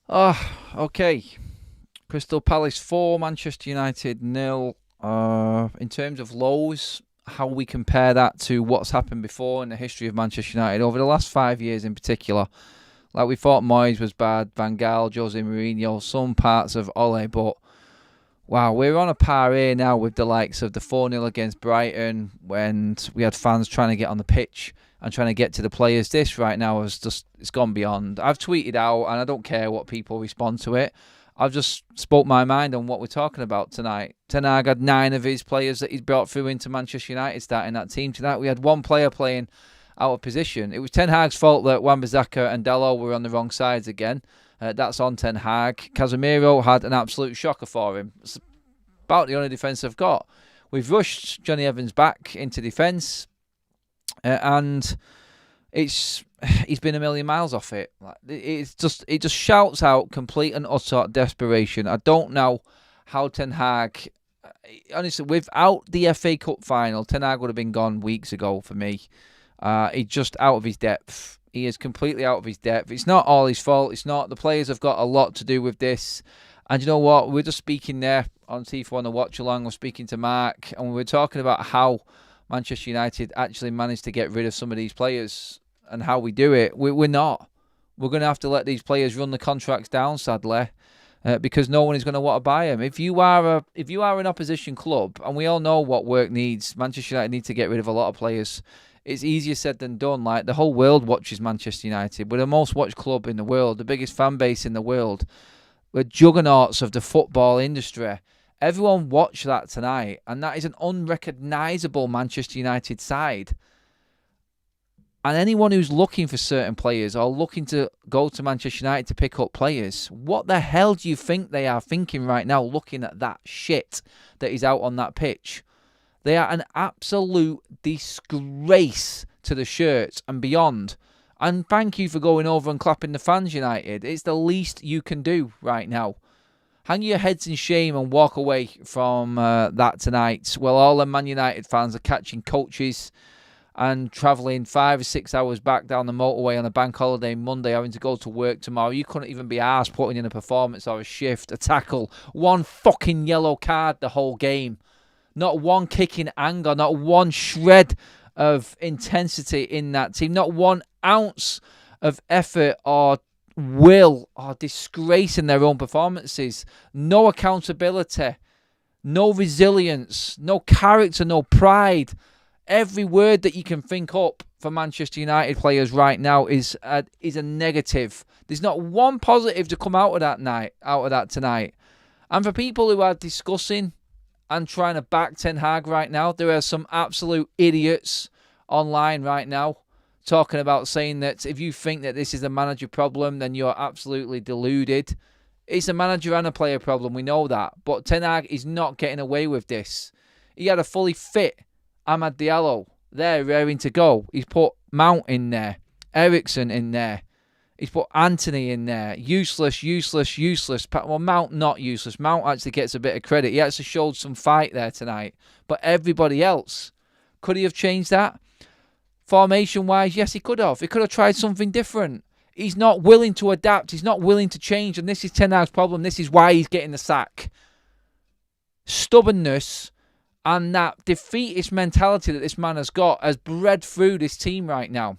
Okay. Crystal Palace 4, Manchester United 0. In terms of lows, how we compare that to what's happened before in the history of Manchester United over the last 5 years in particular. Like, we thought Moyes was bad, Van Gaal, Jose Mourinho, some parts of Ole, but wow, we're on a par here now with the likes of the 4-0 against Brighton when we had fans trying to get on the pitch and trying to get to the players. This right now is just, it's gone beyond. I've tweeted out, and I don't care what people respond to it. I've just spoke my mind on what we're talking about tonight. Ten Hag had 9 of his players that he's brought through into Manchester United starting that team tonight. We had one player playing out of position. It was Ten Hag's fault that Wan-Bissaka and Dello were on the wrong sides again. That's on Ten Hag. Casemiro had an absolute shocker for him. It's about the only defence I've got. We've rushed Johnny Evans back into defence, and he's been a million miles off it. It just shouts out complete and utter desperation. I don't know how Ten Hag, honestly, without the FA Cup final, Ten Hag would have been gone weeks ago for me. He's just out of his depth. He is completely out of his depth. It's not all his fault. It's not. The players have got a lot to do with this. And you know what? We're just speaking there on T4 on the watch along. We're speaking to Mark, and we were talking about how Manchester United actually managed to get rid of some of these players and how we do it. We're not. We're going to have to let these players run the contracts down, sadly, because no one is going to want to buy them. If you are an opposition club, and we all know what work needs, Manchester United need to get rid of a lot of players. It's easier said than done. Like, the whole world watches Manchester United. We're the most watched club in the world, the biggest fan base in the world. We're juggernauts of the football industry. Everyone watched that tonight, and that is an unrecognisable Manchester United side. And anyone who's looking for certain players or looking to go to Manchester United to pick up players, what the hell do you think they are thinking right now looking at that shit that is out on that pitch? They are an absolute disgrace to the shirts and beyond. And thank you for going over and clapping the fans, United. It's the least you can do right now. Hang your heads in shame and walk away from that tonight. Well, all the Man United fans are catching coaches and travelling 5 or 6 hours back down the motorway on a bank holiday Monday, having to go to work tomorrow. You couldn't even be arsed putting in a performance or a shift, a tackle. One fucking yellow card the whole game. Not one kick in anger, not one shred of intensity in that team, not 1 ounce of effort or will or disgrace in their own performances. No accountability, no resilience, no character, no pride. Every word that you can think up for Manchester United players right now is a negative. There's not one positive to come out of that tonight. And for people who are discussing and trying to back Ten Hag right now, there are some absolute idiots online right now talking about saying that if you think that this is a manager problem, then you're absolutely deluded. It's a manager and a player problem, we know that. But Ten Hag is not getting away with this. He had a fully fit Amad Diallo there, raring to go. He's put Mount in there, Ericsson in there. He's put Anthony in there. Useless. Well, Mount not useless. Mount actually gets a bit of credit. He actually showed some fight there tonight. But everybody else, could he have changed that? Formation-wise, yes, he could have. He could have tried something different. He's not willing to adapt. He's not willing to change. And this is Ten Hag's problem. This is why he's getting the sack. Stubbornness and that defeatist mentality that this man has got has bred through this team right now.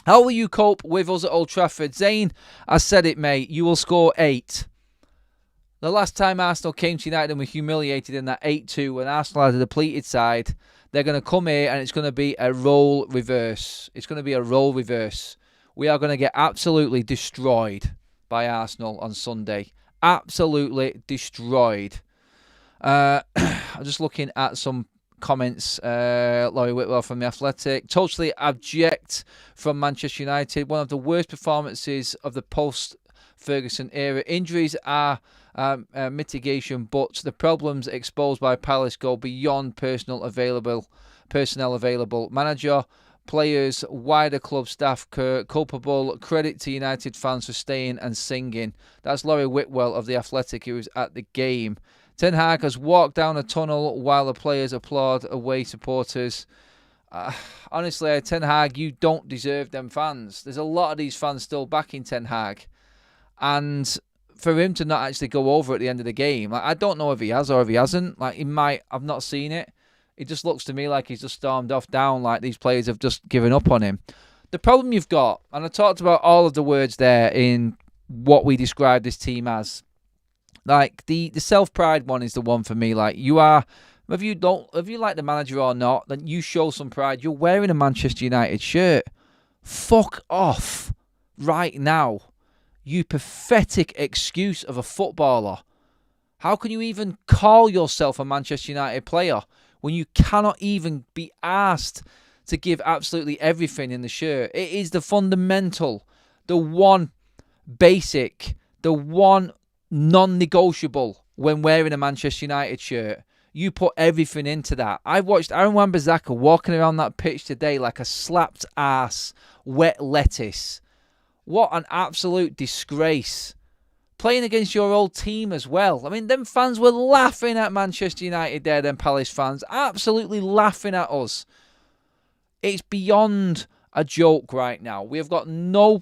How will you cope with us at Old Trafford? Zane, I said it, mate. You will score 8. The last time Arsenal came to United and were humiliated in that 8-2 when Arsenal had a depleted side, they're going to come here and it's going to be a role reverse. It's going to be a role reverse. We are going to get absolutely destroyed by Arsenal on Sunday. Absolutely destroyed. I'm just looking at some comments. Laurie Whitwell from The Athletic. Totally abject from Manchester United. One of the worst performances of the post-Ferguson era. Injuries are mitigation, but the problems exposed by Palace go beyond personnel available. Manager, players, wider club staff culpable. Credit to United fans for staying and singing. That's Laurie Whitwell of The Athletic, who was at the game. Ten Hag has walked down a tunnel while the players applaud away supporters. Honestly, Ten Hag, you don't deserve them fans. There's a lot of these fans still backing Ten Hag. And for him to not actually go over at the end of the game, like, I don't know if he has or if he hasn't. Like, he might. I've not seen it. It just looks to me like he's just stormed off down, like these players have just given up on him. The problem you've got, and I talked about all of the words there in what we describe this team as. Like, the self-pride one is the one for me. Like, you are, if you like the manager or not, then you show some pride. You're wearing a Manchester United shirt. Fuck off right now. You pathetic excuse of a footballer. How can you even call yourself a Manchester United player when you cannot even be asked to give absolutely everything in the shirt? It is the fundamental, the one basic, the one non-negotiable when wearing a Manchester United shirt. You put everything into that. I watched Aaron Wan-Bissaka walking around that pitch today like a slapped ass, wet lettuce. What an absolute disgrace. Playing against your old team as well. I mean, them fans were laughing at Manchester United there, them Palace fans. Absolutely laughing at us. It's beyond a joke right now. We've got nothing.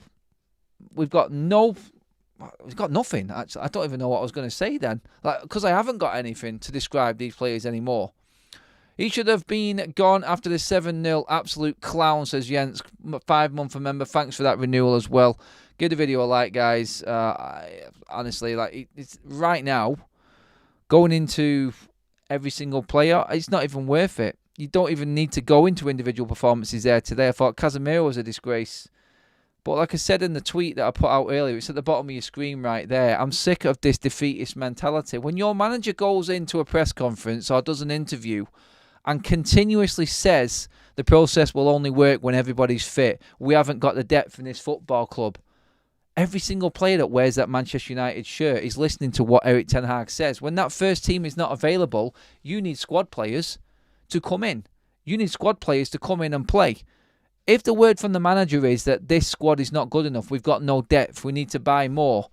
Actually, I don't even know what I was going to say then. Because I haven't got anything to describe these players anymore. He should have been gone after the 7-0 absolute clown, says Jens, 5-month member. Thanks for that renewal as well. Give the video a like, guys. Honestly, like, it's right now, going into every single player, it's not even worth it. You don't even need to go into individual performances there today. I thought Casemiro was a disgrace. But like I said in the tweet that I put out earlier, it's at the bottom of your screen right there. I'm sick of this defeatist mentality. When your manager goes into a press conference or does an interview and continuously says the process will only work when everybody's fit, we haven't got the depth in this football club. Every single player that wears that Manchester United shirt is listening to what Erik ten Hag says. When that first team is not available, you need squad players to come in. You need squad players to come in and play. If the word from the manager is that this squad is not good enough, we've got no depth, we need to buy more.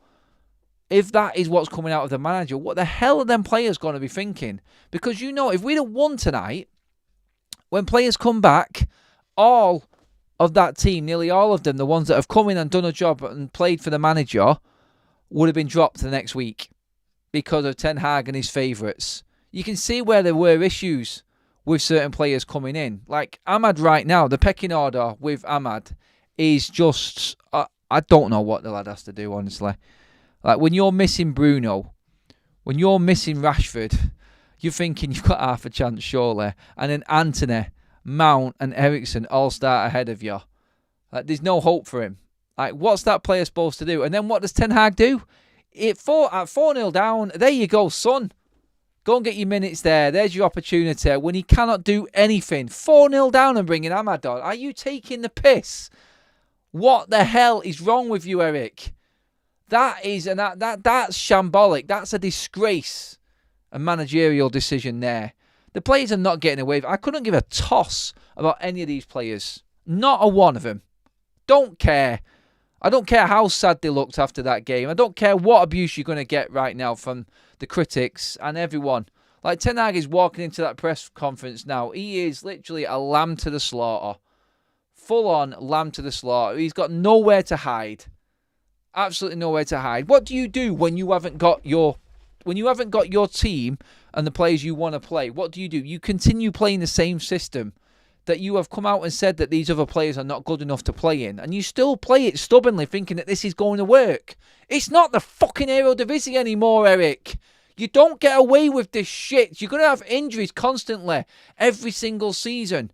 If that is what's coming out of the manager, what the hell are them players going to be thinking? Because, you know, if we'd have won tonight, when players come back, all of that team, nearly all of them, the ones that have come in and done a job and played for the manager, would have been dropped the next week because of Ten Hag and his favourites. You can see where there were issues with certain players coming in. Like Ahmad right now, the pecking order with Ahmad is just, I don't know what the lad has to do, honestly. Like, when you're missing Bruno, when you're missing Rashford, you're thinking you've got half a chance, surely. And then Antony, Mount and Eriksen all start ahead of you. Like, there's no hope for him. Like, what's that player supposed to do? And then what does Ten Hag do? At 4-0 down, there you go, son. Go and get your minutes there. There's your opportunity. When he cannot do anything. 4-0 down and bringing Ahmad on. Are you taking the piss? What the hell is wrong with you, Eric? That's shambolic. That's a disgrace. A managerial decision there. The players are not getting away. I couldn't give a toss about any of these players. Not a one of them. Don't care. I don't care how sad they looked after that game. I don't care what abuse you're going to get right now from the critics and everyone. Like, Ten Hag is walking into that press conference now. He is literally a lamb to the slaughter. Full-on lamb to the slaughter. He's got nowhere to hide. Absolutely nowhere to hide. What do you do when you haven't got your team and the players you want to play? What do? You continue playing the same system that you have come out and said that these other players are not good enough to play in, and you still play it stubbornly thinking that this is going to work. It's not the fucking Eredivisie anymore, Eric. You don't get away with this shit. You're going to have injuries constantly every single season.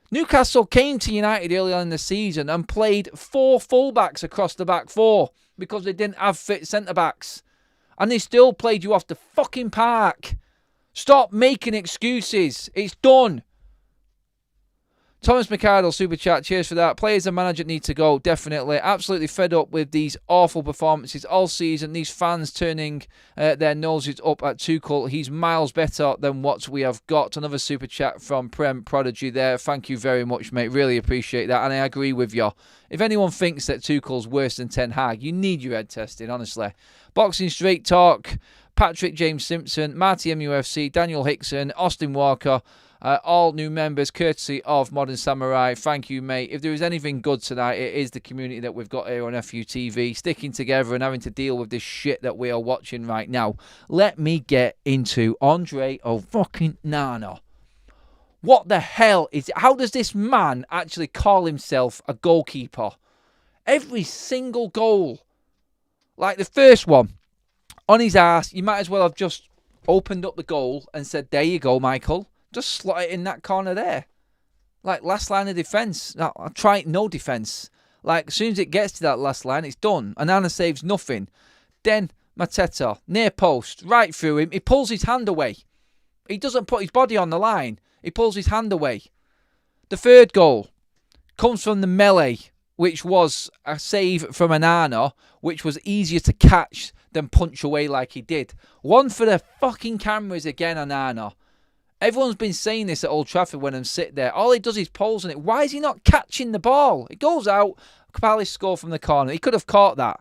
Newcastle came to United early on in the season and played 4 fullbacks across the back 4 because they didn't have fit centre-backs. And they still played you off the fucking park. Stop making excuses. It's done. Thomas McArdle, super chat. Cheers for that. Players and manager need to go. Definitely. Absolutely fed up with these awful performances all season. These fans turning their noses up at Tuchel. He's miles better than what we have got. Another super chat from Prem Prodigy there. Thank you very much, mate. Really appreciate that. And I agree with you. If anyone thinks that Tuchel's worse than Ten Hag, you need your head tested, honestly. Boxing Straight Talk. Patrick James Simpson. Marty MUFC. Daniel Hickson. Austin Walker. All new members, courtesy of Modern Samurai. Thank you, mate. If there is anything good tonight, it is the community that we've got here on FUTV, sticking together and having to deal with this shit that we are watching right now. Let me get into Andre fucking Nana. What the hell is it? How does this man actually call himself a goalkeeper? Every single goal. Like the first one, on his ass, you might as well have just opened up the goal and said, there you go, Michael. Just slot it in that corner there. Like, last line of defence. No, I'll try no defence. Like, as soon as it gets to that last line, it's done. Anana saves nothing. Then, Mateta, near post, right through him. He pulls his hand away. He doesn't put his body on the line. He pulls his hand away. The third goal comes from the melee, which was a save from Anana, which was easier to catch than punch away like he did. One for the fucking cameras again, Anana. Everyone's been saying this at Old Trafford when I'm sitting there. All he does is pulls on it. Why is he not catching the ball? It goes out. Palace score from the corner. He could have caught that.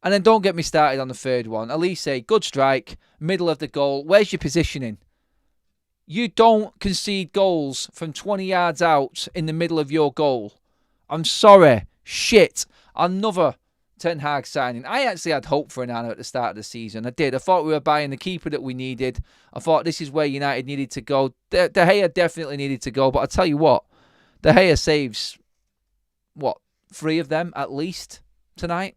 And then don't get me started on the third one. Elise, good strike. Middle of the goal. Where's your positioning? You don't concede goals from 20 yards out in the middle of your goal. I'm sorry. Shit. Another Ten Hag signing. I actually had hope for Anana at the start of the season. I did. I thought we were buying the keeper that we needed. I thought this is where United needed to go. De Gea definitely needed to go. But I tell you what, De Gea saves, 3 of them at least tonight.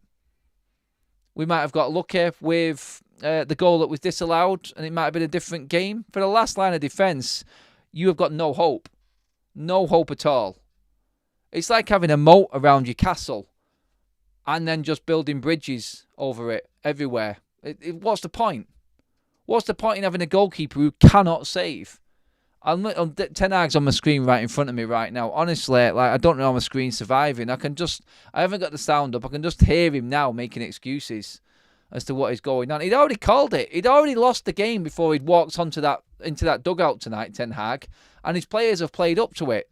We might have got lucky with the goal that was disallowed, and it might have been a different game. For the last line of defence, you have got no hope. No hope at all. It's like having a moat around your castle and then just building bridges over it everywhere. What's the point? What's the point in having a goalkeeper who cannot save? Ten Hag's on my screen right in front of me right now. Honestly, I don't know how my screen's surviving. I haven't got the sound up. I can just hear him now making excuses as to what is going on. He'd already called it. He'd already lost the game before he'd walked into that dugout tonight, Ten Hag, and his players have played up to it.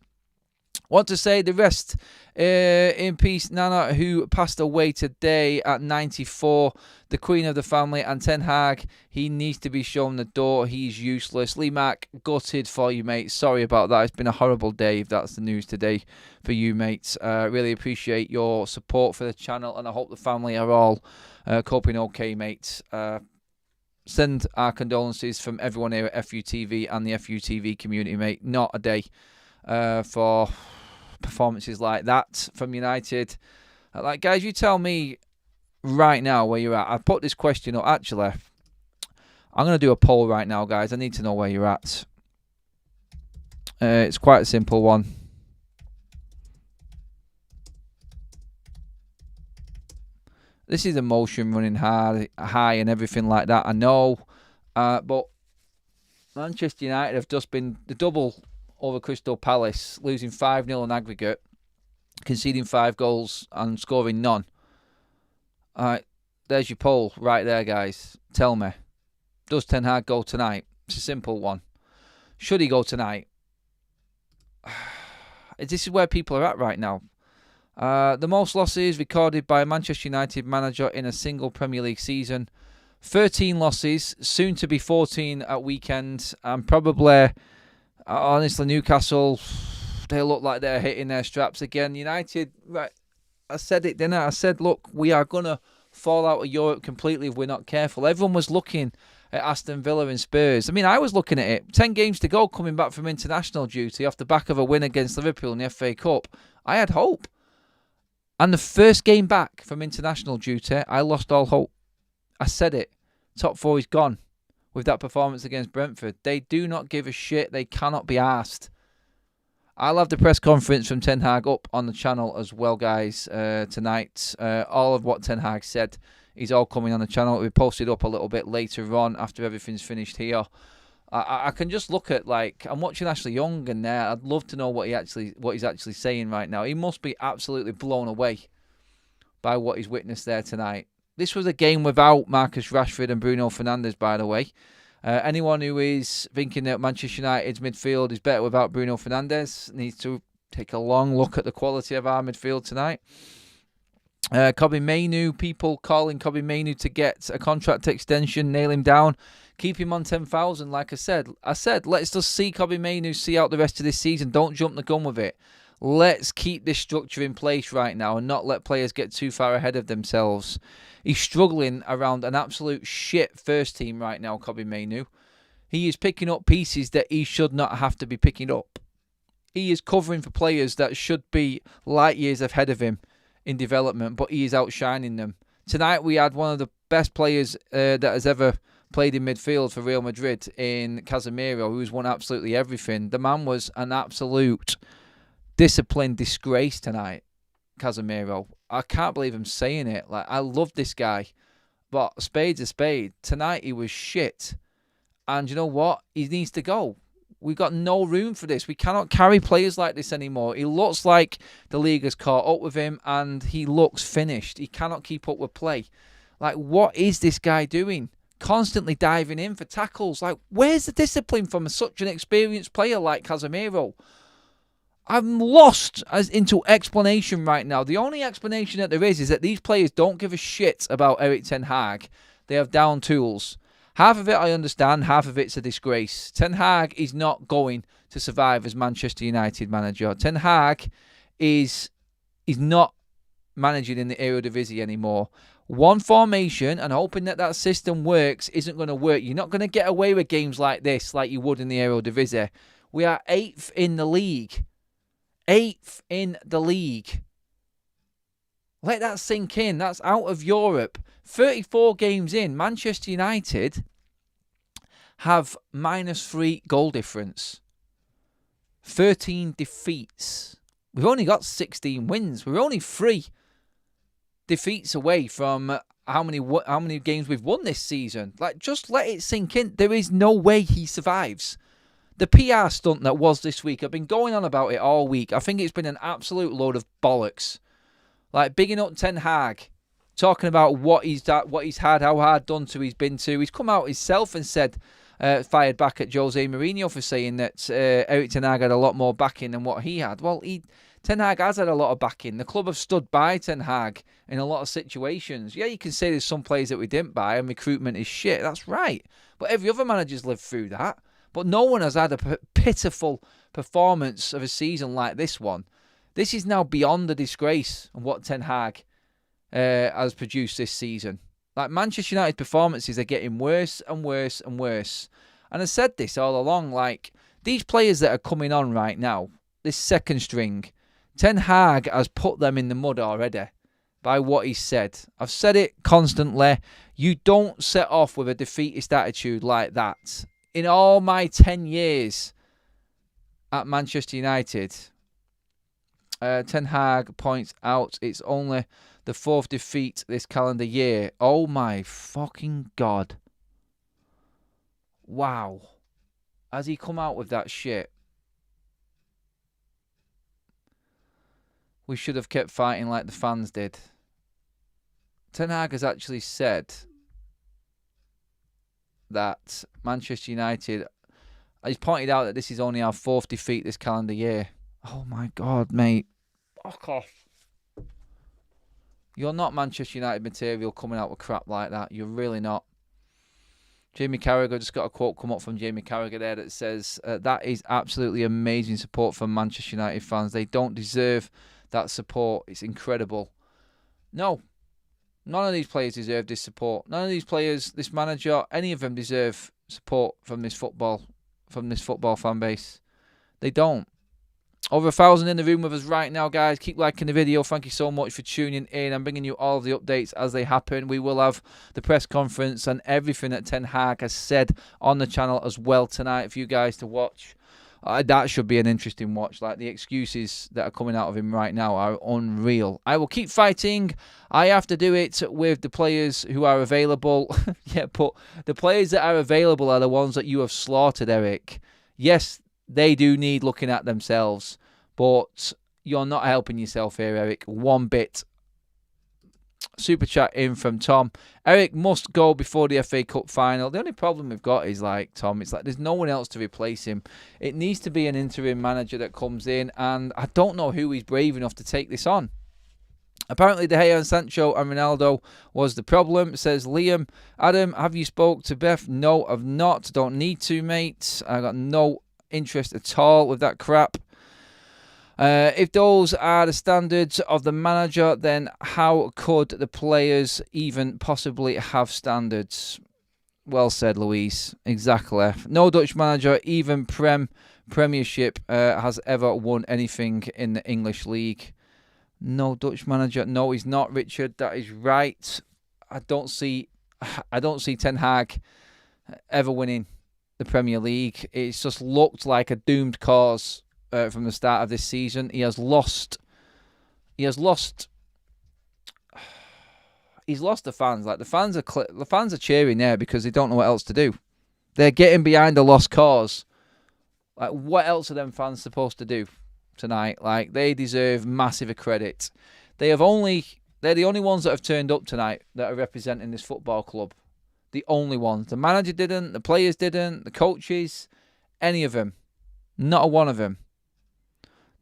Want to say the rest in peace, Nana, who passed away today at 94, the queen of the family, and Ten Hag, he needs to be shown the door. He's useless. Lee Mack, gutted for you, mate. Sorry about that. It's been a horrible day if that's the news today for you, mates. Really appreciate your support for the channel, and I hope the family are all coping okay, mates. Send our condolences from everyone here at FUTV and the FUTV community, mate. Not a day for performances like that from United. Guys, you tell me right now where you're at. I put this question up. Actually, I'm going to do a poll right now, guys. I need to know where you're at. It's quite a simple one. This is emotion running high and everything like that. I know. But Manchester United have just been the double over Crystal Palace, losing 5-0 on aggregate, conceding 5 goals and scoring none. All right, there's your poll right there, guys. Tell me, does Ten Hag go tonight? It's a simple one. Should he go tonight? This is where people are at right now. The most losses recorded by a Manchester United manager in a single Premier League season. 13 losses, soon to be 14 at weekend, and probably... honestly, Newcastle, they look like they're hitting their straps again. United, right, I said it, didn't I? I said, look, we are going to fall out of Europe completely if we're not careful. Everyone was looking at Aston Villa and Spurs. I mean, I was looking at it. 10 games to go coming back from international duty off the back of a win against Liverpool in the FA Cup. I had hope. And the first game back from international duty, I lost all hope. I said it. Top 4 is gone. With that performance against Brentford. They do not give a shit. They cannot be asked. I'll have the press conference from Ten Hag up on the channel as well, guys, tonight. All of what Ten Hag said is all coming on the channel. It'll be posted up a little bit later on after everything's finished here. I can just look at, I'm watching Ashley Young and there. I'd love to know what he's actually saying right now. He must be absolutely blown away by what he's witnessed there tonight. This was a game without Marcus Rashford and Bruno Fernandes, by the way. Anyone who is thinking that Manchester United's midfield is better without Bruno Fernandes needs to take a long look at the quality of our midfield tonight. Kobbie Mainoo, people calling Kobbie Mainoo to get a contract extension, nail him down, keep him on 10,000. Like I said, let's just see Kobbie Mainoo see out the rest of this season. Don't jump the gun with it. Let's keep this structure in place right now and not let players get too far ahead of themselves. He's struggling around an absolute shit first team right now, Kobbie Mainoo. He is picking up pieces that he should not have to be picking up. He is covering for players that should be light years ahead of him in development, but he is outshining them. Tonight we had one of the best players that has ever played in midfield for Real Madrid in Casemiro, who's won absolutely everything. The man was an absolute disciplined disgrace tonight, Casemiro. I can't believe I'm saying it. Like, I love this guy, but spade's a spade. Tonight he was shit. And you know what? He needs to go. We've got no room for this. We cannot carry players like this anymore. He looks like the league has caught up with him and he looks finished. He cannot keep up with play. Like, what is this guy doing? Constantly diving in for tackles. Like, where's the discipline from such an experienced player like Casemiro? I'm lost into explanation right now. The only explanation that there is that these players don't give a shit about Erik ten Hag. They have down tools. Half of it I understand, half of it's a disgrace. Ten Hag is not going to survive as Manchester United manager. Ten Hag is not managing in the Eredivisie anymore. One formation and hoping that system works isn't going to work. You're not going to get away with games like this like you would in the Eredivisie. We are 8th in the league. 8th in the league. Let that sink in. That's out of Europe. 34 games in, Manchester United have -3 goal difference. 13 defeats. We've only got 16 wins. We're only 3 defeats away from how many games we've won this season. Like, just let it sink in. There is no way he survives. The PR stunt that was this week, I've been going on about it all week. I think it's been an absolute load of bollocks. Like, bigging up Ten Hag, talking about what he's had, how hard done to he's been to. He's come out himself and said, fired back at Jose Mourinho for saying that Erik ten Hag had a lot more backing than what he had. Well, Ten Hag has had a lot of backing. The club have stood by Ten Hag in a lot of situations. Yeah, you can say there's some players that we didn't buy and recruitment is shit. That's right. But every other manager's lived through that. But no one has had a pitiful performance of a season like this one. This is now beyond the disgrace of what Ten Hag has produced this season. Like, Manchester United's performances are getting worse and worse and worse. And I said this all along, like, these players that are coming on right now, this second string, Ten Hag has put them in the mud already by what he said. I've said it constantly. You don't set off with a defeatist attitude like that. In all my 10 years at Manchester United, Ten Hag points out it's only the 4th defeat this calendar year. Oh my fucking God. Wow. Has he come out with that shit? We should have kept fighting like the fans did. Ten Hag has actually said that Manchester United, he's pointed out that this is only our 4th defeat this calendar year. Oh my God, mate. Fuck off. You're not Manchester United material coming out with crap like that. You're really not. Jamie Carragher, just got a quote come up from Jamie Carragher there that says, that is absolutely amazing support from Manchester United fans. They don't deserve that support. It's incredible. No. None of these players deserve this support. None of these players, this manager, any of them deserve support from this football fan base. They don't. Over 1,000 in the room with us right now, guys. Keep liking the video. Thank you so much for tuning in. I'm bringing you all of the updates as they happen. We will have the press conference and everything that Ten Hag has said on the channel as well tonight for you guys to watch. That should be an interesting watch. Like, the excuses that are coming out of him right now are unreal. I will keep fighting. I have to do it with the players who are available. Yeah, but the players that are available are the ones that you have slaughtered, Eric. Yes, they do need looking at themselves, but you're not helping yourself here, Eric, one bit. Super chat in from Tom. Eric must go before the FA Cup final. The only problem we've got is, like, Tom, it's like there's no one else to replace him. It needs to be an interim manager that comes in, and I don't know who is brave enough to take this on. Apparently, De Gea and Sancho and Ronaldo was the problem, says Liam. Adam, have you spoke to Beth? No, I've not. Don't need to, mate. I got no interest at all with that crap. If those are the standards of the manager, then how could the players even possibly have standards? Well said, Louise. Exactly. No Dutch manager, even Premiership, has ever won anything in the English league. No Dutch manager. No, he's not, Richard. That is right. I don't see Ten Hag ever winning the Premier League. It's just looked like a doomed cause from the start of this season. He's lost the fans. Like the fans are cheering there because they don't know what else to do. They're getting behind a lost cause. Like, what else are them fans supposed to do tonight? Like, they deserve massive credit. They're the only ones that have turned up tonight that are representing this football club. The only ones. The manager didn't, the players didn't, the coaches, any of them. Not a one of them.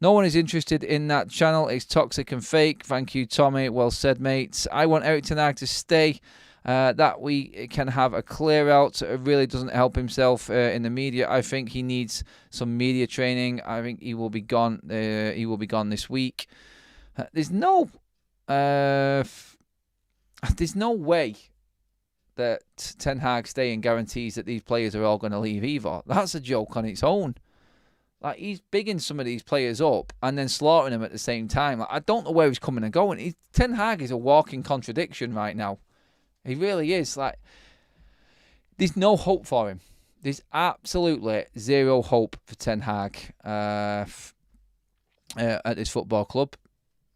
No one is interested in that channel. It's toxic and fake. Thank you, Tommy. Well said, mates. I want Erik ten Hag to stay. That we can have a clear out. It really doesn't help himself in the media. I think he needs some media training. I think he will be gone. He will be gone this week. There's no way that Ten Hag staying guarantees that these players are all going to leave either. That's a joke on its own. Like, he's bigging some of these players up and then slaughtering them at the same time. Like, I don't know where he's coming and going. Ten Hag is a walking contradiction right now. He really is. Like, there's no hope for him. There's absolutely zero hope for Ten Hag at this football club.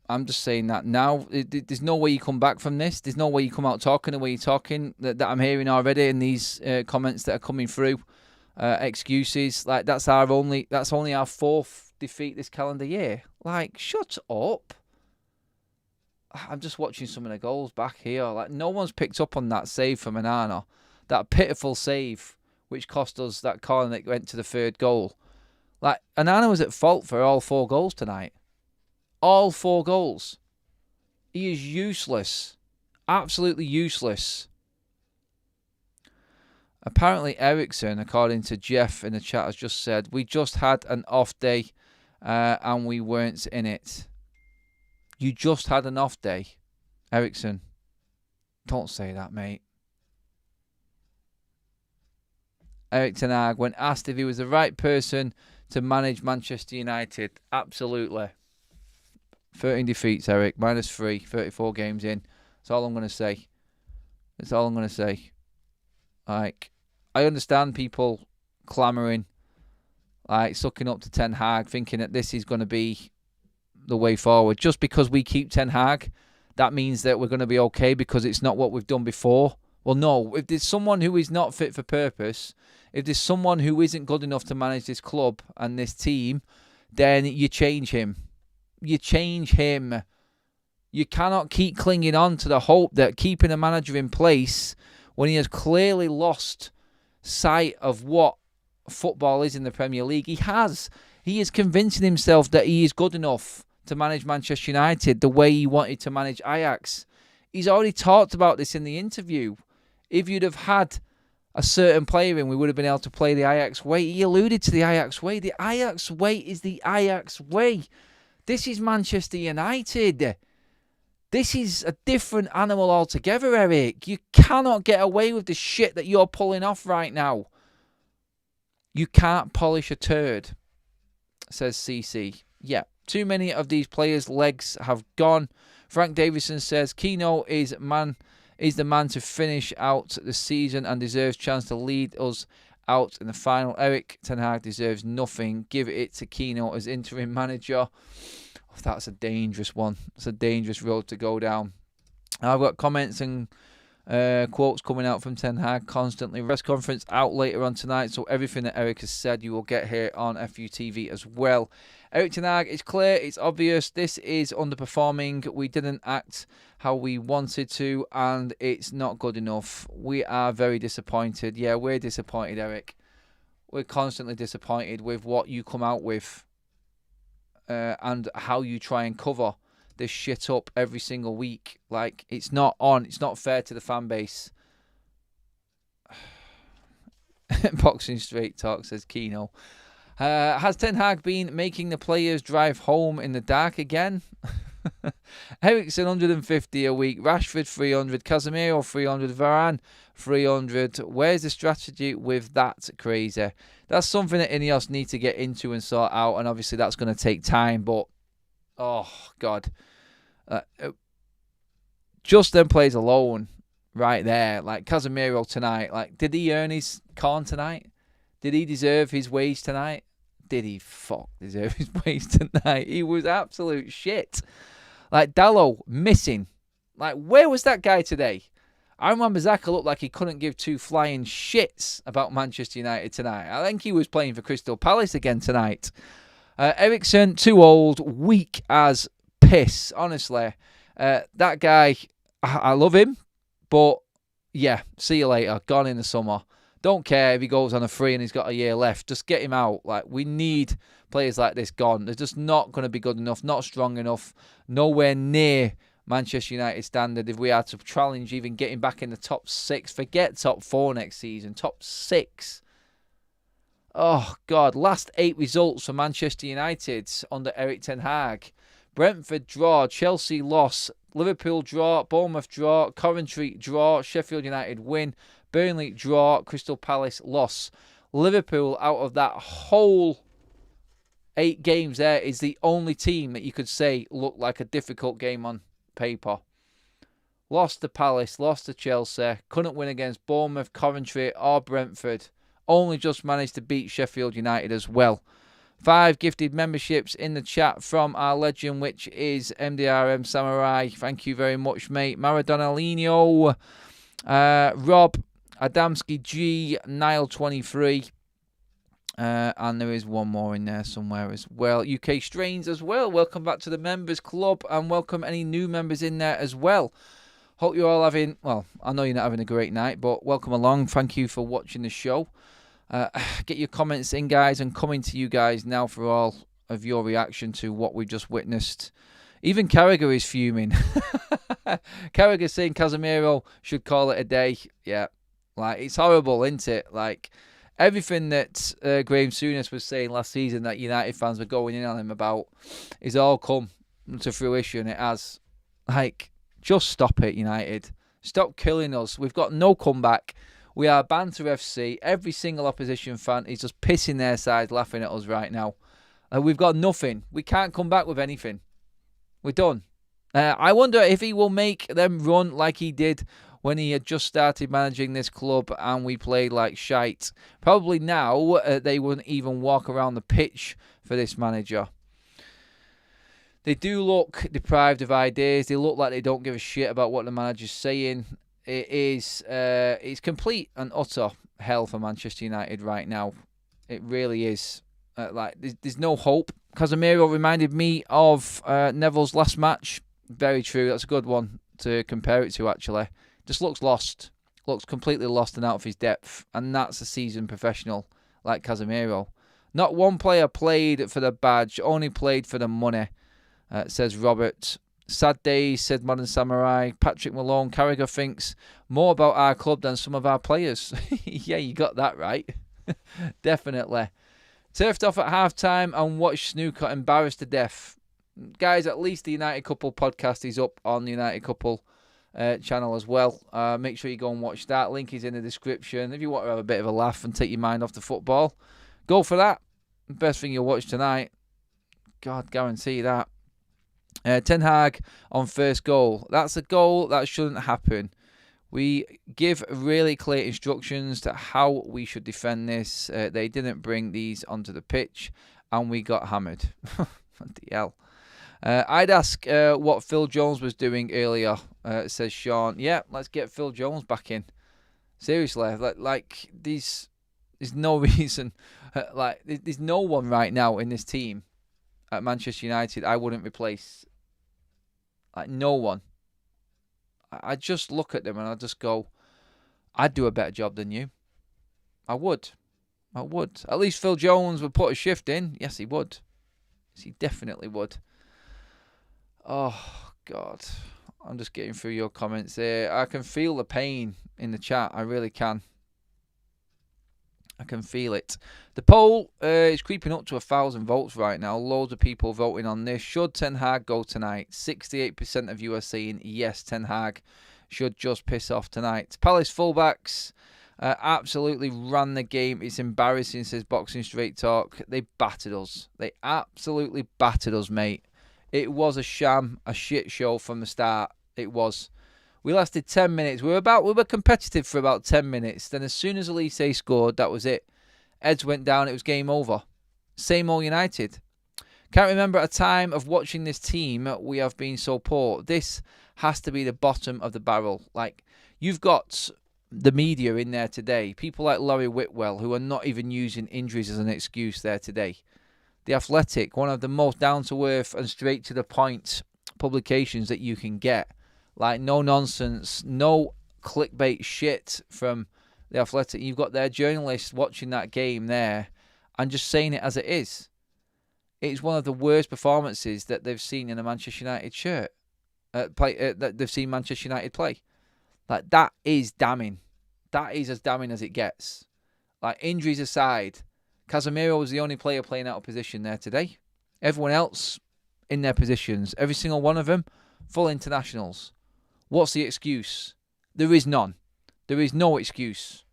I'm just saying that now. There's no way you come back from this. There's no way you come out talking the way you're talking that I'm hearing already in these comments that are coming through. Excuses. Like, that's only our fourth defeat this calendar year. Like, shut up. I'm just watching some of the goals back here. Like, no one's picked up on that save from Onana. That pitiful save, which cost us that corner that went to the third goal. Like, Onana was at fault for all 4 goals tonight. All 4 goals. He is useless. Absolutely useless. Apparently, Ericsson, according to Jeff in the chat, has just said, we just had an off day and we weren't in it. You just had an off day, Ericsson. Don't say that, mate. Erik ten Hag, when asked if he was the right person to manage Manchester United, absolutely. 13 defeats, Eric. -3, 34 games in. That's all I'm going to say. That's all I'm going to say. Like, I understand people clamouring, like, sucking up to Ten Hag, thinking that this is going to be the way forward. Just because we keep Ten Hag, that means that we're going to be okay because it's not what we've done before. Well, no. If there's someone who is not fit for purpose, if there's someone who isn't good enough to manage this club and this team, then you change him. You change him. You cannot keep clinging on to the hope that keeping a manager in place when he has clearly lost sight of what football is in the Premier League. He is convincing himself that he is good enough to manage Manchester United the way he wanted to manage Ajax. He's already talked about this in the interview. If you'd have had a certain player in, we would have been able to play the Ajax way. He alluded to the Ajax way. The Ajax way is the Ajax way. This is Manchester United. This is a different animal altogether, Eric. You cannot get away with the shit that you're pulling off right now. You can't polish a turd, says CC. Yeah, too many of these players' legs have gone. Frank Davison says Keno is the man to finish out the season and deserves chance to lead us out in the final. Erik ten Hag deserves nothing. Give it to Keno as interim manager. Oh, that's a dangerous one. It's a dangerous road to go down. I've got comments and quotes coming out from Ten Hag constantly. Press conference out later on tonight, so everything that Eric has said you will get here on FUTV as well. Erik ten Hag, it's clear, it's obvious, this is underperforming. We didn't act how we wanted to, and it's not good enough. We are very disappointed. Yeah, we're disappointed, Eric. We're constantly disappointed with what you come out with and how you try and cover this shit up every single week. Like, it's not on. It's not fair to the fan base. Boxing Straight Talk, says Keno. Has Ten Hag been making the players drive home in the dark again? Eriksen 150 a week, Rashford 300, Casemiro 300, Varane 300. Where's the strategy with that? Crazy. That's something that Ineos need to get into and sort out, and obviously that's going to take time, but oh God. Just them plays alone right there, like Casemiro tonight, like, did he earn his corn tonight? Did he deserve his wage tonight? Did he deserve his wage tonight? He was absolute shit. Like, Dalot missing. Like, where was that guy today? I remember Xhaka looked like he couldn't give two flying shits about Manchester United tonight. I think he was playing for Crystal Palace again tonight. Eriksen, too old, weak as piss, honestly. That guy, I love him, but yeah, see you later. Gone in the summer. Don't care if he goes on a free and he's got a year left. Just get him out. Like, we need players like this gone. They're just not going to be good enough, not strong enough, nowhere near Manchester United standard if we are to challenge even getting back in the top 6. Forget top 4 next season. Top 6. Oh, God. Last 8 results for Manchester United under Erik ten Hag. Brentford draw, Chelsea loss, Liverpool draw, Bournemouth draw, Coventry draw, Sheffield United win, Burnley draw, Crystal Palace loss. Liverpool, out of that whole 8 games there, is the only team that you could say looked like a difficult game on paper. Lost to Palace, lost to Chelsea, couldn't win against Bournemouth, Coventry or Brentford. Only just managed to beat Sheffield United as well. 5 gifted memberships in the chat from our legend, which is MDRM Samurai. Thank you very much, mate. Maradonalino, Rob, Adamski G, Nile23. And there is one more in there somewhere as well. UK Strains as well. Welcome back to the members club, and welcome any new members in there as well. Hope you're all having, well, I know you're not having a great night, but welcome along. Thank you for watching the show. Get your comments in, guys, and coming to you guys now for all of your reaction to what we just witnessed. Even Carragher is fuming. Carragher saying Casemiro should call it a day. Yeah, like, it's horrible, isn't it? Like, everything that Graham Souness was saying last season that United fans were going in on him about is all come to fruition. It has. Like, just stop it, United. Stop killing us. We've got no comeback. We are Banter FC. Every single opposition fan is just pissing their sides, laughing at us right now. We've got nothing. We can't come back with anything. We're done. I wonder if he will make them run like he did when he had just started managing this club and we played like shite. Probably now they wouldn't even walk around the pitch for this manager. They do look deprived of ideas. They look like they don't give a shit about what the manager's saying. It's complete and utter hell for Manchester United right now. It really is. There's no hope. Casemiro reminded me of Neville's last match. Very true. That's a good one to compare it to, actually. Just looks lost. Looks completely lost and out of his depth. And that's a seasoned professional like Casemiro. Not one player played for the badge, only played for the money, says Robert. Sad days, said Modern Samurai. Patrick Malone, Carragher thinks more about our club than some of our players. Yeah, you got that right. Definitely. Turfed off at half-time and watched snooker embarrassed to death. Guys, at least the United Couple podcast is up on the United Couple channel as well. Make sure you go and watch that. Link is in the description. If you want to have a bit of a laugh and take your mind off the football, go for that. Best thing you'll watch tonight. God, guarantee that. Ten Hag on first goal. That's a goal that shouldn't happen. We give really clear instructions to how we should defend this. They didn't bring these onto the pitch and we got hammered. What the hell? I'd ask what Phil Jones was doing earlier, says Sean. Yeah, let's get Phil Jones back in. Seriously, there's no reason. There's no one right now in this team at Manchester United I wouldn't replace. Like, no one. I just look at them and I just go, I'd do a better job than you. I would. At least Phil Jones would put a shift in. Yes, he would. Yes, he definitely would. Oh, God. I'm just getting through your comments there. I can feel the pain in the chat. I really can. I can feel it. The poll is creeping up to 1,000 votes right now. Loads of people voting on this. Should Ten Hag go tonight? 68% of you are saying yes, Ten Hag should just piss off tonight. Palace fullbacks absolutely ran the game. It's embarrassing, says Boxing Straight Talk. They battered us. They absolutely battered us, mate. It was a sham, a shit show from the start. It was. We lasted 10 minutes. We were competitive for about 10 minutes. Then as soon as Elise scored, that was it. Heads went down. It was game over. Same old United. Can't remember a time of watching this team we have been so poor. This has to be the bottom of the barrel. Like, you've got the media in there today. People like Laurie Whitwell, who are not even using injuries as an excuse there today. The Athletic, one of the most down-to-earth and straight-to-the-point publications that you can get. Like, no nonsense, no clickbait shit from the Athletic. You've got their journalists watching that game there and just saying it as it is. It's one of the worst performances that they've seen in a Manchester United shirt. That they've seen Manchester United play. Like, that is damning. That is as damning as it gets. Like, injuries aside, Casemiro was the only player playing out of position there today. Everyone else in their positions, every single one of them, full internationals. What's the excuse? There is none. There is no excuse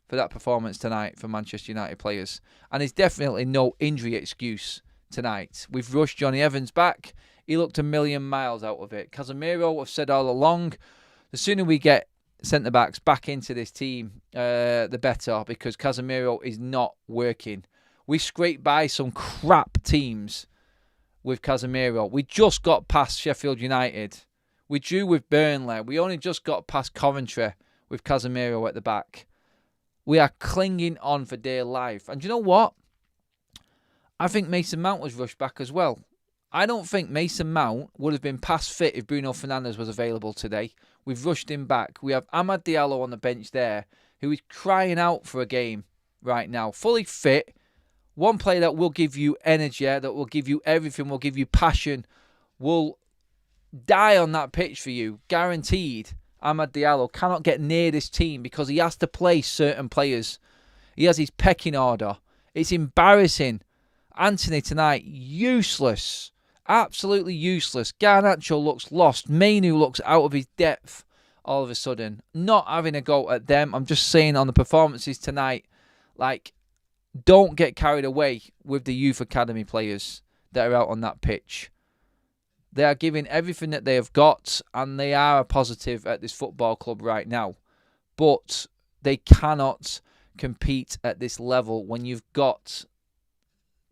for that performance tonight for Manchester United players. And there's definitely no injury excuse tonight. We've rushed Johnny Evans back. He looked a million miles out of it. Casemiro, I've said all along, the sooner we get centre-backs back into this team, the better, because Casemiro is not working. We scraped by some crap teams with Casemiro. We just got past Sheffield United. We drew with Burnley. We only just got past Coventry with Casemiro at the back. We are clinging on for dear life. And you know what? I think Mason Mount was rushed back as well. I don't think Mason Mount would have been past fit if Bruno Fernandes was available today. We've rushed him back. We have Amad Diallo on the bench there, who is crying out for a game right now. Fully fit. One player that will give you energy, that will give you everything, will give you passion, will die on that pitch for you. Guaranteed. Amad Diallo cannot get near this team because he has to play certain players. He has his pecking order. It's embarrassing. Anthony tonight, useless. Absolutely useless. Garnacho looks lost. Mainu looks out of his depth all of a sudden. Not having a go at them. I'm just saying on the performances tonight, like, don't get carried away with the youth academy players that are out on that pitch. They are giving everything that they have got, and they are a positive at this football club right now. But they cannot compete at this level when you've got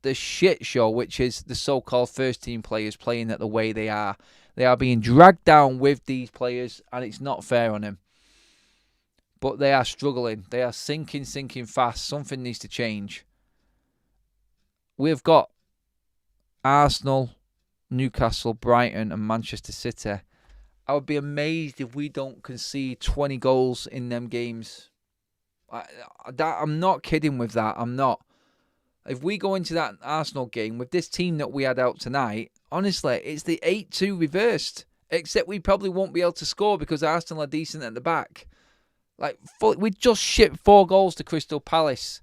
the shit show, which is the so-called first-team players playing it the way they are. They are being dragged down with these players, and it's not fair on them. But they are struggling. They are sinking fast. Something needs to change. We've got Arsenal, Newcastle, Brighton and Manchester City. I would be amazed if we don't concede 20 goals in them games. I'm not kidding with that. I'm not. If we go into that Arsenal game with this team that we had out tonight, honestly, it's the 8-2 reversed. Except we probably won't be able to score because Arsenal are decent at the back. Like, we just shipped 4 goals to Crystal Palace,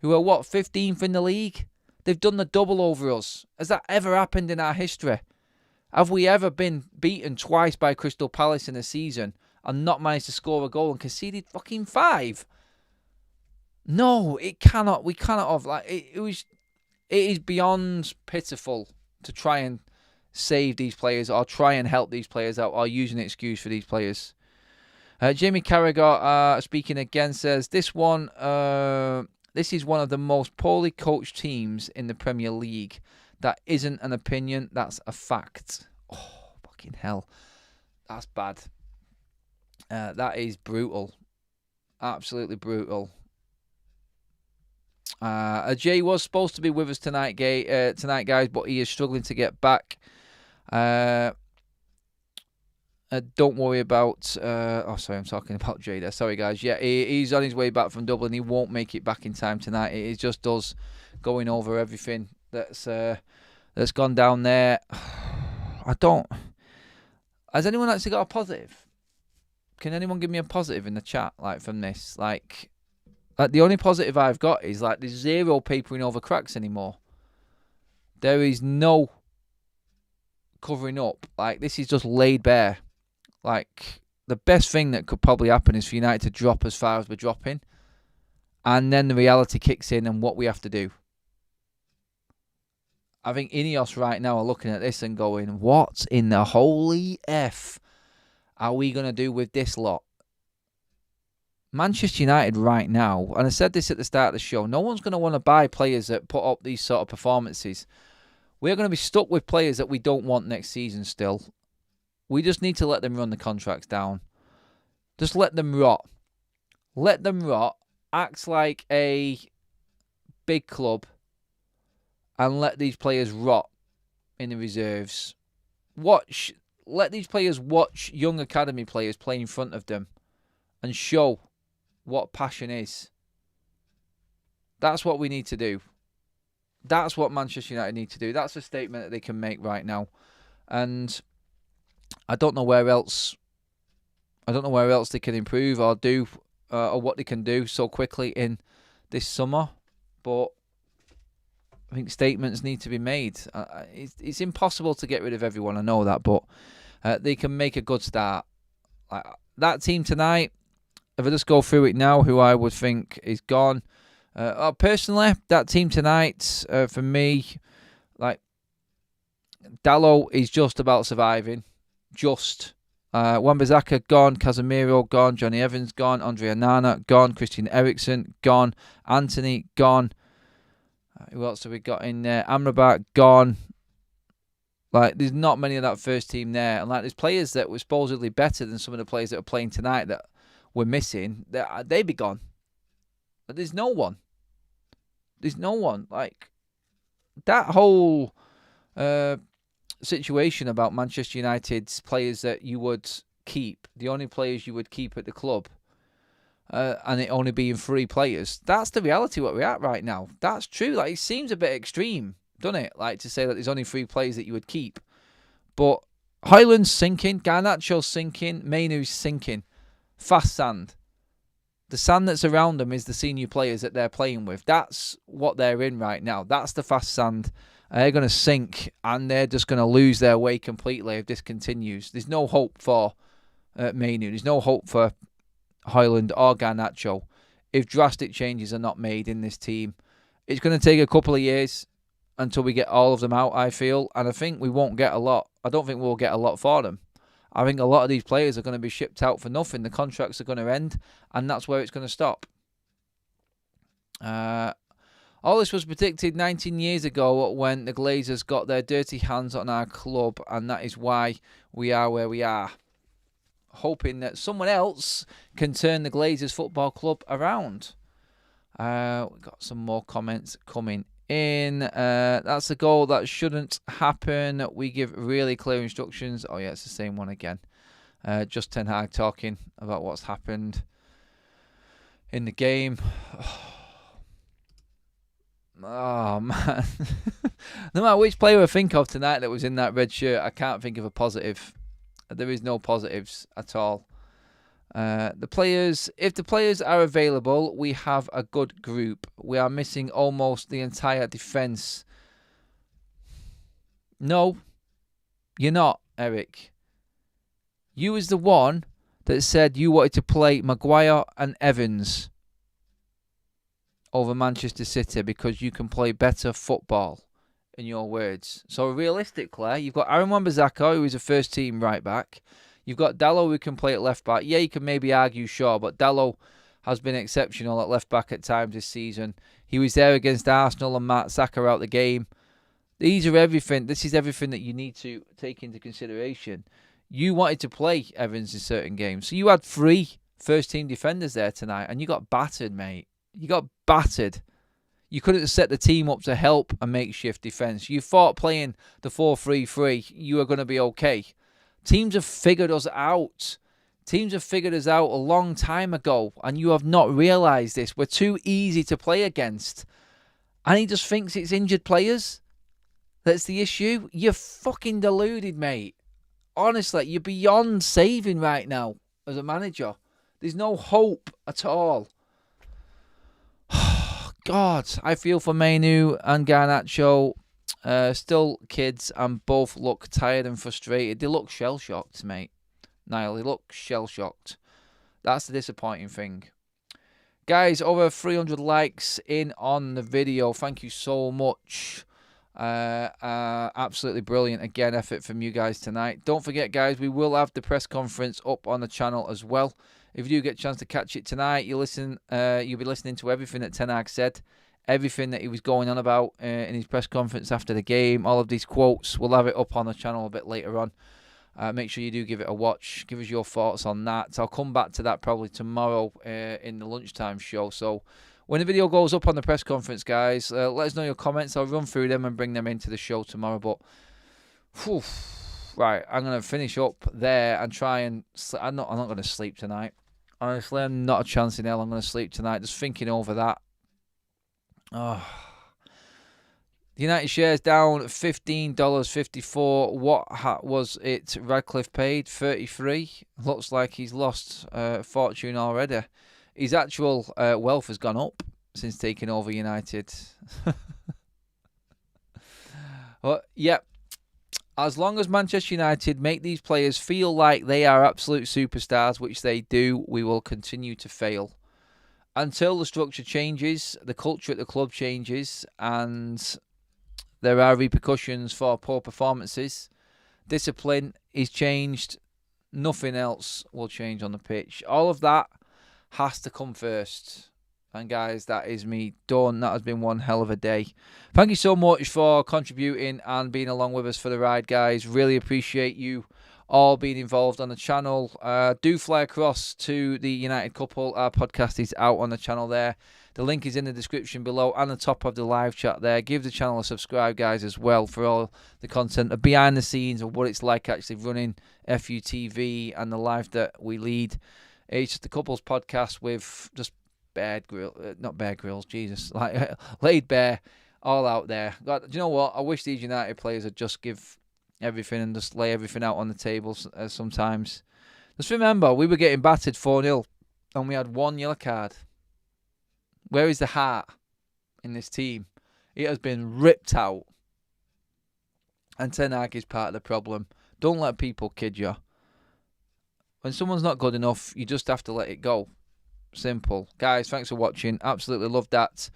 who are, 15th in the league? They've done the double over us. Has that ever happened in our history? Have we ever been beaten twice by Crystal Palace in a season and not managed to score a goal and conceded fucking 5? No, it cannot. We cannot have. Like, it is beyond pitiful to try and save these players or try and help these players out or use an excuse for these players. Jamie Carragher, speaking again, says, this is one of the most poorly coached teams in the Premier League. That isn't an opinion, that's a fact. Oh, fucking hell. That's bad. That is brutal. Absolutely brutal. Jay was supposed to be with us tonight, guys, but he is struggling to get back. Don't worry about... sorry, I'm talking about Jay there. Sorry, guys. Yeah, he's on his way back from Dublin. He won't make it back in time tonight. It is just us going over everything that's gone down there. I don't. Has anyone actually got a positive? Can anyone give me a positive in the chat, like, from this? Like the only positive I've got is, like, there's zero papering over cracks anymore. There is no covering up. Like, this is just laid bare. Like, the best thing that could probably happen is for United to drop as far as we're dropping. And then the reality kicks in and what we have to do. I think Ineos right now are looking at this and going, what in the holy F are we going to do with this lot? Manchester United right now, and I said this at the start of the show, no one's going to want to buy players that put up these sort of performances. We're going to be stuck with players that we don't want next season still. We just need to let them run the contracts down. Just let them rot. Let them rot. Act like a big club and let these players rot in the reserves. Let these players watch young academy players play in front of them and show what passion is. That's what we need to do. That's what Manchester United need to do. That's a statement that they can make right now. And I don't know where else they can improve or do or what they can do so quickly in this summer. But I think statements need to be made. It's impossible to get rid of everyone, I know that, but they can make a good start. That team tonight, if I just go through it now, who I would think is gone. Personally, that team tonight, for me, like, Dalot is just about surviving. Just. Wan-Bissaka gone, Casemiro gone, Johnny Evans gone, Andre Onana gone, Christian Eriksen gone, Anthony gone. Who else have we got in there? Amrabat gone. Like, there's not many of that first team there. And, like, there's players that were supposedly better than some of the players that are playing tonight that we're missing. They'd be gone. But there's no one. There's no one. Like, that whole situation about Manchester United's players that you would keep, the only players you would keep at the club, and it only being 3 players, that's the reality what we're at right now. That's true. Like, it seems a bit extreme, doesn't it? Like, to say that there's only 3 players that you would keep. But Højlund's sinking, Garnacho's sinking, Mainoo's sinking. Fast sand. The sand that's around them is the senior players that they're playing with. That's what they're in right now. That's the fast sand. They're going to sink, and they're just going to lose their way completely if this continues. There's no hope for Mainoo. There's no hope for Højlund or Garnacho if drastic changes are not made in this team. It's going to take a couple of years until we get all of them out, I feel, and I think we won't get a lot. I don't think we'll get a lot for them. I think a lot of these players are going to be shipped out for nothing. The contracts are going to end, and that's where it's going to stop. All this was predicted 19 years ago when the Glazers got their dirty hands on our club, and that is why we are where we are. Hoping that someone else can turn the Glazers Football Club around. We've got some more comments coming in. That's a goal that shouldn't happen. We give really clear instructions. Oh yeah, it's the same one again. Just Ten Hag talking about what's happened in the game. Oh man. No matter which player I think of tonight that was in that red shirt, I can't think of a positive. There is no positives at all. If the players are available, we have a good group. We are missing almost the entire defence. No, you're not, Eric. You was the one that said you wanted to play Maguire and Evans over Manchester City because you can play better football, in your words. So realistically, you've got Aaron Wan-Bissaka, who is a first team right back. You've got Dalot, who can play at left back. Yeah, you can maybe argue, sure, but Dalot has been exceptional at left back at times this season. He was there against Arsenal and Matt Saka out the game. These are everything. This is everything that you need to take into consideration. You wanted to play Evans in certain games. So you had 3 first team defenders there tonight, and you got battered, mate. You got battered. You couldn't set the team up to help a makeshift defence. You thought playing the 4-3-3, you were going to be okay. Teams have figured us out. Teams have figured us out a long time ago, and you have not realised this. We're too easy to play against. And he just thinks it's injured players. that's the issue. You're fucking deluded, mate. Honestly, you're beyond saving right now as a manager. There's no hope at all. God, I feel for Mainu and Garnacho. Still kids, and both look tired and frustrated. They look shell-shocked, mate. Niall, they look shell-shocked. That's the disappointing thing. Guys, over 300 likes in on the video. Thank you so much. Absolutely brilliant. Again, effort from you guys tonight. Don't forget, guys, we will have the press conference up on the channel as well. If you do get a chance to catch it tonight, you'll be listening to everything that Ten Hag said, everything that he was going on about in his press conference after the game. All of these quotes, we'll have it up on the channel a bit later on. Make sure you do give it a watch. Give us your thoughts on that. I'll come back to that probably tomorrow in the lunchtime show. So when the video goes up on the press conference, guys, let us know your comments. I'll run through them and bring them into the show tomorrow. But, right, I'm going to finish up there and try and... I'm not going to sleep tonight. Honestly, I'm not a chance in hell I'm going to sleep tonight. Just thinking over that. Oh... The United shares down $15.54. What was it Radcliffe paid? $33. Looks like he's lost fortune already. His actual wealth has gone up since taking over United. Well, yeah. As long as Manchester United make these players feel like they are absolute superstars, which they do, we will continue to fail. Until the structure changes, the culture at the club changes, and... there are repercussions for poor performances. Discipline is changed. Nothing else will change on the pitch. All of that has to come first. And guys, that is me done. That has been one hell of a day. Thank you so much for contributing and being along with us for the ride, guys. Really appreciate you all being involved on the channel. Do fly across to the United Couple. Our podcast is out on the channel there. The link is in the description below and the top of the live chat there. Give the channel a subscribe, guys, as well, for all the content, the behind the scenes of what it's like actually running FUTV and the life that we lead. It's just a couples podcast with just not Bear Grylls, Jesus, like laid bare, all out there. God, do you know what? I wish these United players would just give everything and just lay everything out on the table sometimes. Just remember, we were getting battered 4-0 and we had one yellow card. Where is the heart in this team? It has been ripped out. And Ten Hag is part of the problem. Don't let people kid you. When someone's not good enough, you just have to let it go. Simple. Guys, thanks for watching. Absolutely loved that.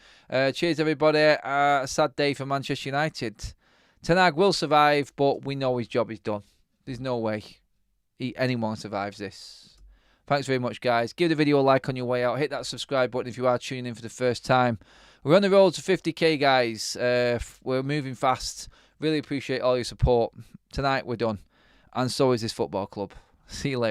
Cheers, everybody. A sad day for Manchester United. Ten Hag will survive, but we know his job is done. There's no way anyone survives this. Thanks very much, guys. Give the video a like on your way out. Hit that subscribe button if you are tuning in for the first time. We're on the road to 50k, guys. We're moving fast. Really appreciate all your support. Tonight, we're done. And so is this football club. See you later.